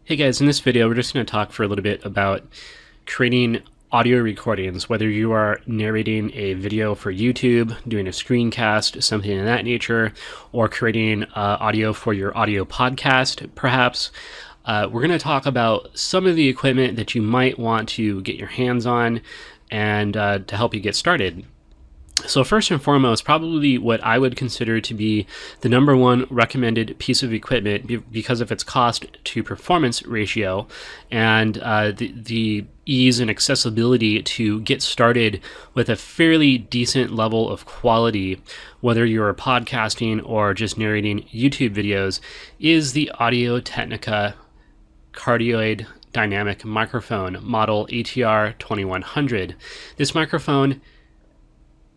Hey guys, in this video we're just going to talk for a little bit about creating audio recordings, whether you are narrating a video for YouTube, doing a screencast, something of that nature, or creating audio for your audio podcast, perhaps. We're going to talk about some of the equipment that you might want to get your hands on and to help you get started. So first and foremost, probably what I would consider to be the number one recommended piece of equipment because of its cost to performance ratio and the ease and accessibility to get started with a fairly decent level of quality, whether you're podcasting or just narrating YouTube videos, is the Audio-Technica cardioid dynamic microphone model ATR2100. This microphone,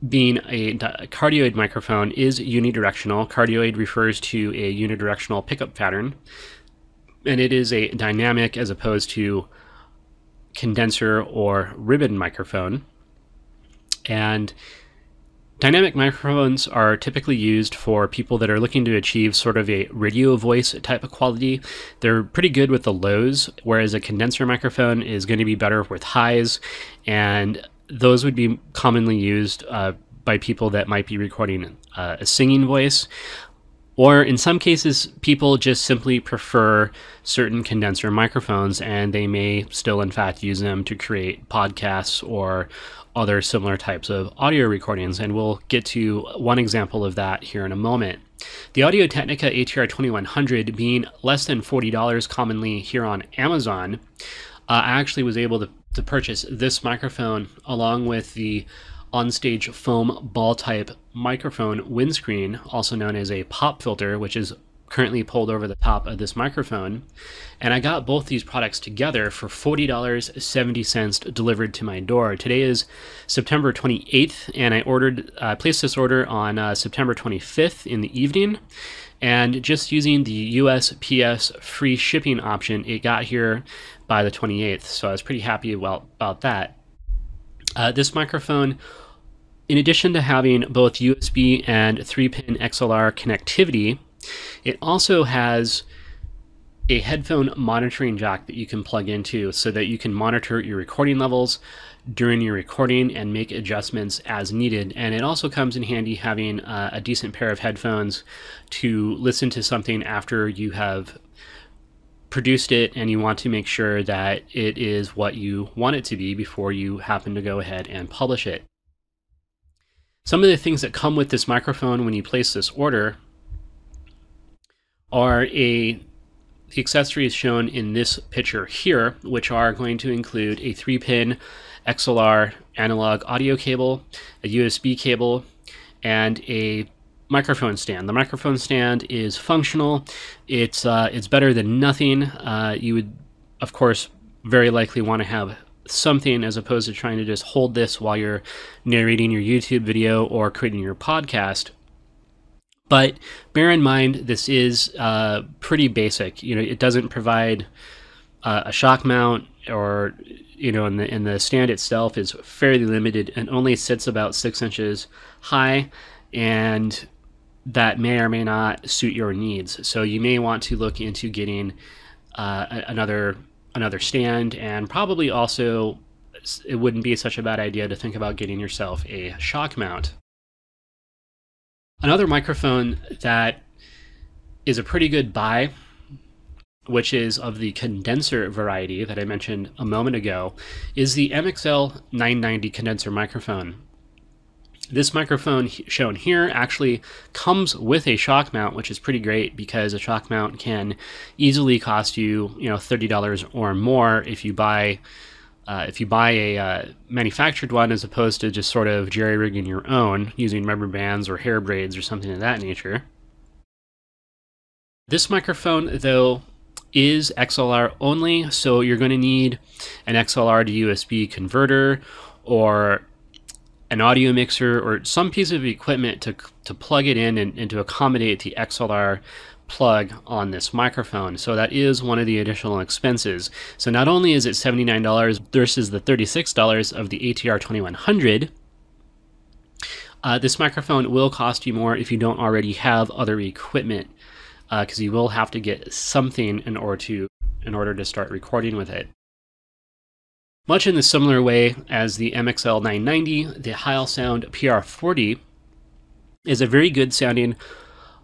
being a cardioid microphone, is unidirectional. Cardioid refers to a unidirectional pickup pattern, and it is a dynamic as opposed to condenser or ribbon microphone. And dynamic microphones are typically used for people that are looking to achieve sort of a radio voice type of quality. They're pretty good with the lows, whereas a condenser microphone is going to be better with highs, and those would be commonly used by people that might be recording a singing voice, or in some cases people just simply prefer certain condenser microphones and they may still in fact use them to create podcasts or other similar types of audio recordings, and we'll get to one example of that here in a moment. The Audio-Technica ATR2100 being less than $40 commonly here on Amazon, I actually was able to purchase this microphone along with the onstage foam ball type microphone windscreen, also known as a pop filter, which is currently pulled over the top of this microphone. And I got both these products together for $40.70 delivered to my door. Today is September 28th, and I placed this order on September 25th in the evening. And just using the USPS free shipping option, it got here by the 28th. So I was pretty happy about that. This microphone, in addition to having both USB and 3-pin XLR connectivity, it also has a headphone monitoring jack that you can plug into so that you can monitor your recording levels during your recording and make adjustments as needed. And it also comes in handy having a decent pair of headphones to listen to something after you have produced it and you want to make sure that it is what you want it to be before you happen to go ahead and publish it. Some of the things that come with this microphone when you place this order are the accessories shown in this picture here, which are going to include a 3-pin XLR analog audio cable, a USB cable, and a microphone stand. The microphone stand is functional. It's better than nothing. You would, of course, very likely want to have something as opposed to trying to just hold this while you're narrating your YouTube video or creating your podcast. But bear in mind, this is pretty basic. You know, it doesn't provide a shock mount, or and the stand itself is fairly limited and only sits about 6 inches high, and that may or may not suit your needs. So you may want to look into getting another stand, and probably also it wouldn't be such a bad idea to think about getting yourself a shock mount. Another microphone that is a pretty good buy, which is of the condenser variety that I mentioned a moment ago, is the MXL 990 condenser microphone. This microphone shown here actually comes with a shock mount, which is pretty great because a shock mount can easily cost you, $30 or more if you buy a manufactured one, as opposed to just sort of jerry-rigging your own using rubber bands or hair braids or something of that nature. This microphone, though, is XLR only, so you're going to need an XLR to USB converter or an audio mixer or some piece of equipment to plug it in and to accommodate the XLR plug on this microphone. So that is one of the additional expenses. So not only is it $79 versus the $36 of the ATR2100, this microphone will cost you more if you don't already have other equipment, because you will have to get something in order to in order to start recording with it. Much in the similar way as the MXL 990, the Hyalsound PR40 is a very good sounding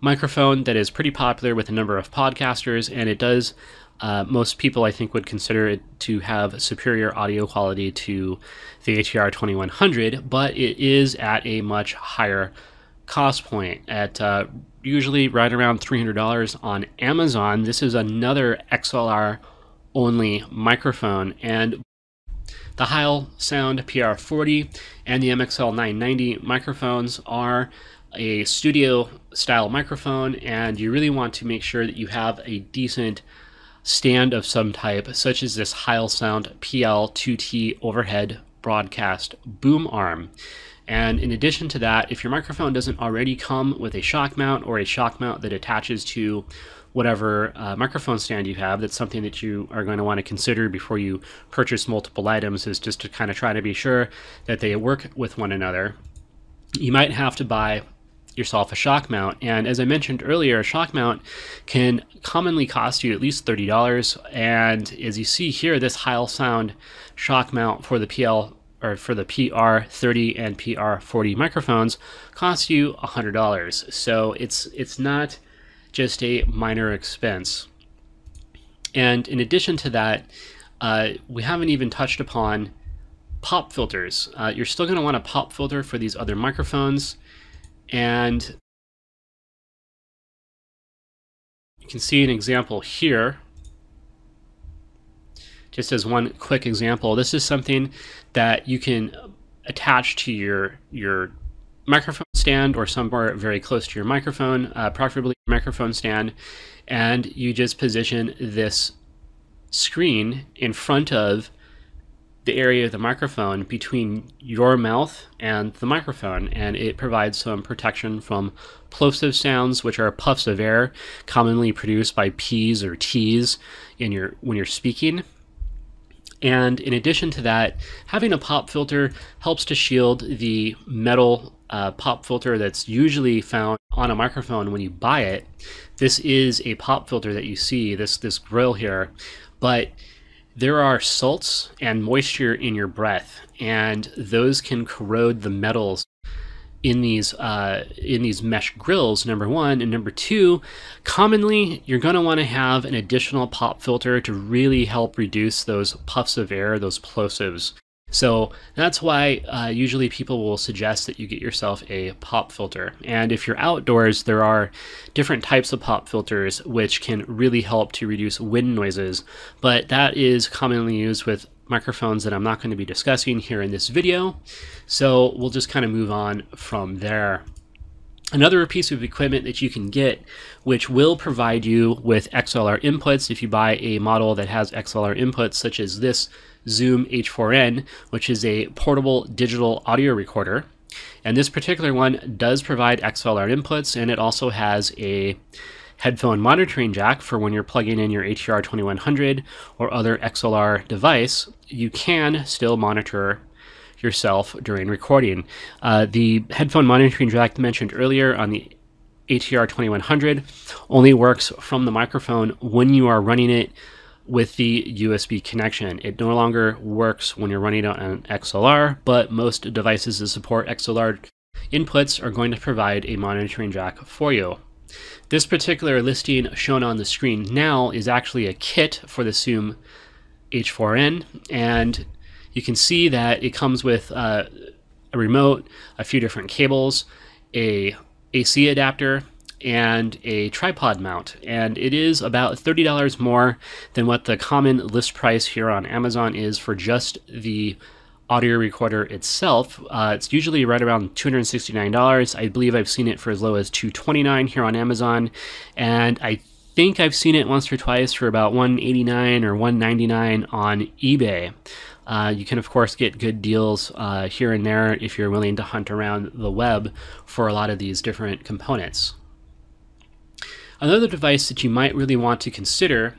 microphone that is pretty popular with a number of podcasters, and it does, most people I think would consider it to have superior audio quality to the ATR2100, but it is at a much higher cost point at usually right around $300 on Amazon. This is another XLR only microphone, and the Hyalsound PR40 and the MXL 990 microphones are a studio style microphone, and you really want to make sure that you have a decent stand of some type, such as this Hyalsound PL2T overhead broadcast boom arm. And in addition to that, if your microphone doesn't already come with a shock mount or a shock mount that attaches to whatever microphone stand you have, that's something that you are going to want to consider before you purchase multiple items, is just to kind of try to be sure that they work with one another. You might have to buy yourself a shock mount, and as I mentioned earlier, a shock mount can commonly cost you at least $30, and as you see here, this Hyalsound shock mount for the PR30 and PR40 microphones costs you $100. So it's not just a minor expense. And in addition to that, we haven't even touched upon pop filters. You're still going to want a pop filter for these other microphones, and you can see an example here. Just as one quick example, this is something that you can attach to your microphone stand or somewhere very close to your microphone, preferably your microphone stand, and you just position this screen in front of the area of the microphone between your mouth and the microphone, and it provides some protection from plosive sounds, which are puffs of air commonly produced by P's or T's when you're speaking. And in addition to that, having a pop filter helps to shield the metal pop filter that's usually found on a microphone when you buy it. This is a pop filter that you see, this grill here, but there are salts and moisture in your breath, and those can corrode the metals in these mesh grills, number one. And number two, commonly you're going to want to have an additional pop filter to really help reduce those puffs of air, those plosives. So that's why usually people will suggest that you get yourself a pop filter. And if you're outdoors, there are different types of pop filters which can really help to reduce wind noises, but that is commonly used with microphones that I'm not going to be discussing here in this video. So we'll just kind of move on from there. Another piece of equipment that you can get, which will provide you with XLR inputs if you buy a model that has XLR inputs, such as this Zoom H4n, which is a portable digital audio recorder. And this particular one does provide XLR inputs, and it also has a headphone monitoring jack for when you're plugging in your ATR2100 or other XLR device. You can still monitor yourself during recording. The headphone monitoring jack mentioned earlier on the ATR2100 only works from the microphone when you are running it with the USB connection. It no longer works when you're running on an XLR, but most devices that support XLR inputs are going to provide a monitoring jack for you. This particular listing shown on the screen now is actually a kit for the Zoom H4n, and you can see that it comes with a remote, a few different cables, a AC adapter, and a tripod mount, and it is about $30 more than what the common list price here on Amazon is for just the audio recorder itself. It's usually right around $269. I believe I've seen it for as low as $229 here on Amazon, and I think I've seen it once or twice for about $189 or $199 on eBay. You can of course get good deals here and there if you're willing to hunt around the web for a lot of these different components. Another device that you might really want to consider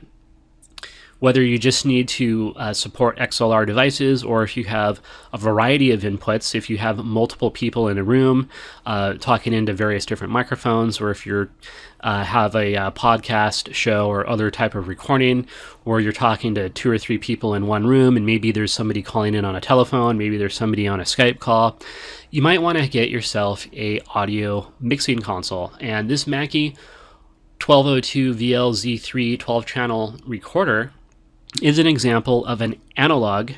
whether you just need to support XLR devices, or if you have a variety of inputs, if you have multiple people in a room talking into various different microphones, or if you're have a podcast show or other type of recording where you're talking to 2 or 3 people in one room, and maybe there's somebody calling in on a telephone, maybe there's somebody on a Skype call, you might want to get yourself a audio mixing console. And this Mackie 1202 VLZ3 12-channel recorder is an example of an analog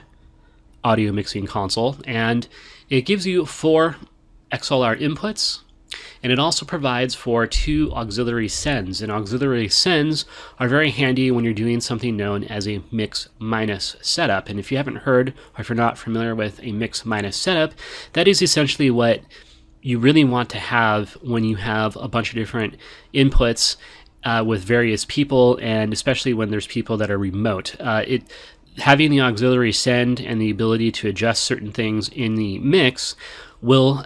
audio mixing console, and it gives you 4 XLR inputs, and it also provides for 2 auxiliary sends. And auxiliary sends are very handy when you're doing something known as a mix-minus setup. And if you haven't heard, or if you're not familiar with a mix-minus setup, that is essentially what you really want to have when you have a bunch of different inputs with various people, and especially when there's people that are remote. Having the auxiliary send and the ability to adjust certain things in the mix will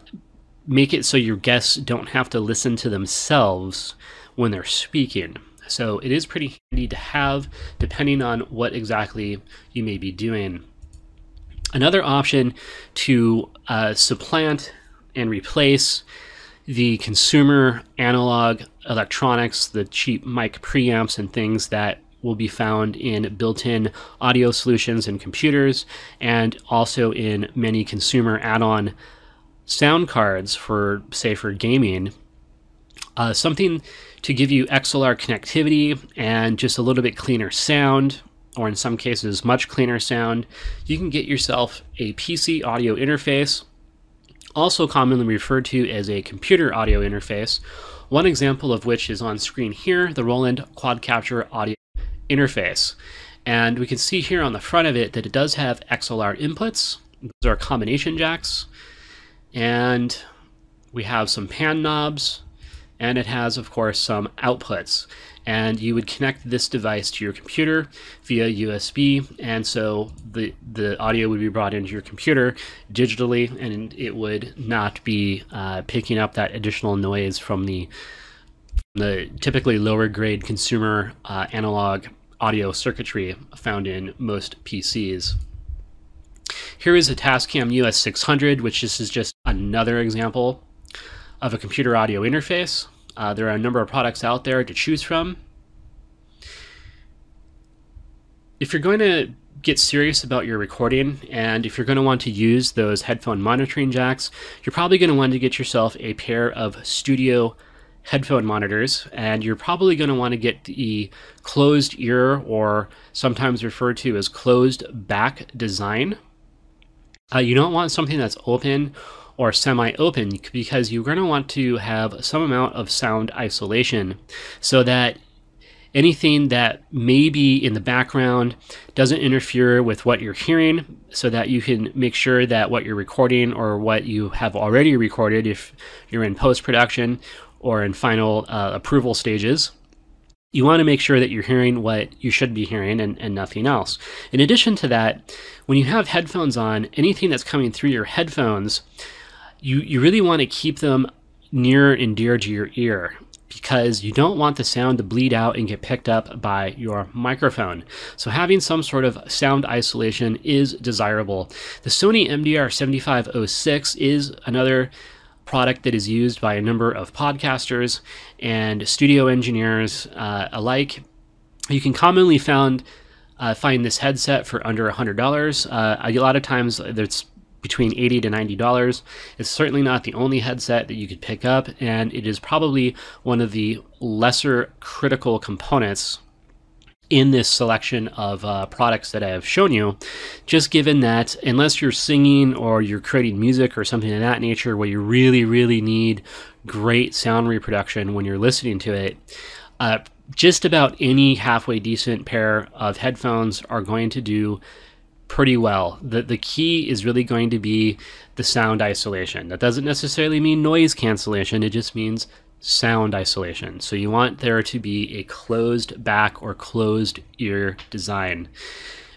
make it so your guests don't have to listen to themselves when they're speaking. So it is pretty handy to have, depending on what exactly you may be doing. Another option to supplant and replace the consumer analog electronics, the cheap mic preamps and things that will be found in built-in audio solutions in computers, and also in many consumer add-on sound cards for, say, for gaming. Something to give you XLR connectivity and just a little bit cleaner sound, or in some cases much cleaner sound. You can get yourself a PC audio interface, also commonly referred to as a computer audio interface, one example of which is on screen here, the Roland Quad Capture Audio Interface. And we can see here on the front of it that it does have XLR inputs. Those are combination jacks. And we have some pan knobs, and it has, of course, some outputs. And you would connect this device to your computer via USB, and so the audio would be brought into your computer digitally, and it would not be picking up that additional noise from the typically lower grade consumer analog audio circuitry found in most PCs. Here is a Tascam US600, which this is just another example of a computer audio interface. There are a number of products out there to choose from. If you're going to get serious about your recording, and if you're going to want to use those headphone monitoring jacks, you're probably going to want to get yourself a pair of Studio headphone monitors, and you're probably going to want to get the closed ear, or sometimes referred to as closed back design. You don't want something that's open or semi-open, because you're going to want to have some amount of sound isolation so that anything that may be in the background doesn't interfere with what you're hearing, so that you can make sure that what you're recording, or what you have already recorded if you're in post-production or in final approval stages, you want to make sure that you're hearing what you should be hearing and nothing else. In addition to that, when you have headphones on, anything that's coming through your headphones, you really want to keep them near and dear to your ear, because you don't want the sound to bleed out and get picked up by your microphone. So having some sort of sound isolation is desirable. The Sony MDR7506 is another product that is used by a number of podcasters and studio engineers alike. You can commonly find this headset for under $100. A lot of times it's between $80 to $90. It's certainly not the only headset that you could pick up, and it is probably one of the lesser critical components in this selection of products that I have shown you, just given that unless you're singing or you're creating music or something of that nature where you really need great sound reproduction when you're listening to it, just about any halfway decent pair of headphones are going to do pretty well. The key is really going to be the sound isolation. That doesn't necessarily mean noise cancellation, it just means sound isolation. So you want there to be a closed back or closed ear design.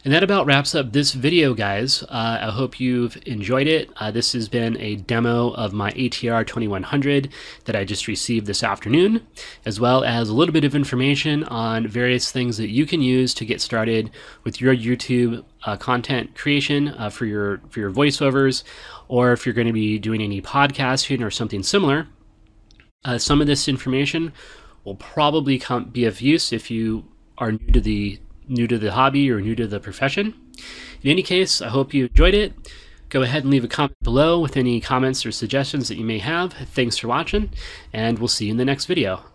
And that about wraps up this video, guys. I hope you've enjoyed it. This has been a demo of my ATR2100 that I just received this afternoon, as well as a little bit of information on various things that you can use to get started with your YouTube content creation for your voiceovers, or if you're going to be doing any podcasting or something similar. Some of this information will probably be of use if you are new to the hobby or new to the profession. In any case, I hope you enjoyed it. Go ahead and leave a comment below with any comments or suggestions that you may have. Thanks for watching, and we'll see you in the next video.